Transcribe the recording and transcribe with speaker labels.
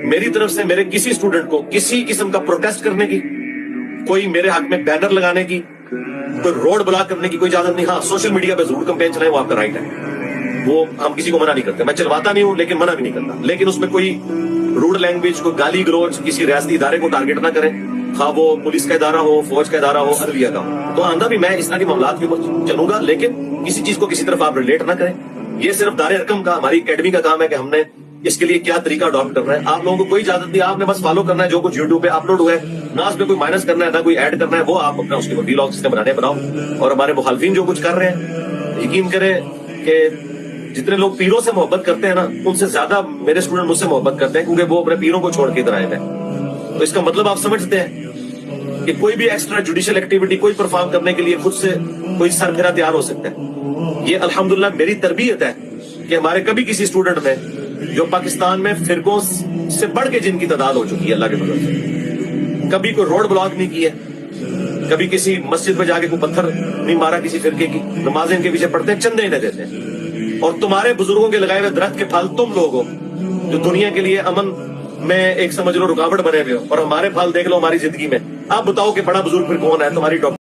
Speaker 1: میری طرف سے میرے کسی اسٹوڈنٹ کو کسی قسم کا پروٹیسٹ کرنے کی، کوئی میرے حق میں بینر لگانے کی، کوئی روڈ بلاک کرنے کی کوئی اجازت نہیں. ہاں سوشل میڈیا پہ ضرور کمپین چلائیں، وہ آپ کا رائٹ ہے، وہ ہم کسی کو منع نہیں کرتے. میں چلواتا نہیں ہوں لیکن منع بھی نہیں کرتا. لیکن اس میں کوئی روڈ لینگویج، کوئی گالی گلوچ کسی ریاستی ادارے کو ٹارگٹ نہ کریں، خواہ وہ پولیس کا ادارہ ہو، فوج کا ادارہ ہو، عدلیہ کا ہو. تو آندہ بھی میں اس طرح کے معاملات کے اوپر چلوں گا، لیکن کسی چیز کو کسی طرف آپ ریلیٹ نہ کریں. یہ صرف دار ارکم کا، ہماری اکیڈمی کا کام ہے کہ ہم نے اس کے لیے کیا طریقہ اڈاپٹ کرنا ہے. آپ لوگوں کو کوئی اجازت نہیں، آپ نے بس فالو کرنا ہے جو کچھ یوٹیوب پہ اپلوڈ ہوا ہے. نہ اس پہ کوئی مائنس کرنا ہے، نہ کوئی ایڈ کرنا ہے، وہ آپ اپنا اس کے اوپر ویلاگ سسٹم بناؤ. اور ہمارے مخالفین جو کچھ کر رہے ہیں، یقین کریں کہ جتنے لوگ پیروں سے محبت کرتے ہیں نا، ان سے زیادہ میرے اسٹوڈنٹ مجھ سے محبت کرتے ہیں، کیونکہ وہ اپنے پیروں کو چھوڑ کے ادھر آئے ہیں. تو اس کا مطلب آپ سمجھتے ہیں کہ کوئی بھی ایکسٹرا جوڈیشل ایکٹیویٹی کوئی پرفارم کرنے کے لیے خود سے کوئی سر پھیرا تیار ہو سکتا ہے. یہ الحمدللہ میری تربیت ہے کہ ہمارے کبھی کسی اسٹوڈنٹ نے، جو پاکستان میں فرقوں سے بڑھ کے جن کی تعداد ہو چکی ہے اللہ کے فضل سے، کبھی کوئی روڈ بلاک نہیں کی ہے، کبھی کسی مسجد میں جا کے کوئی پتھر نہیں مارا کسی فرقے کی. نمازیں ان کے پیچھے پڑھتے ہیں، چندے انہیں دیتے ہیں. اور تمہارے بزرگوں کے لگائے ہوئے درخت کے پھل تم لوگ ہو جو دنیا کے لیے امن میں ایک سمجھ لو رکاوٹ بنے ہوئے ہو. اور ہمارے پھل دیکھ لو ہماری زندگی میں. آپ بتاؤ کہ بڑا بزرگ پھر کون ہے؟ تمہاری ڈاکٹر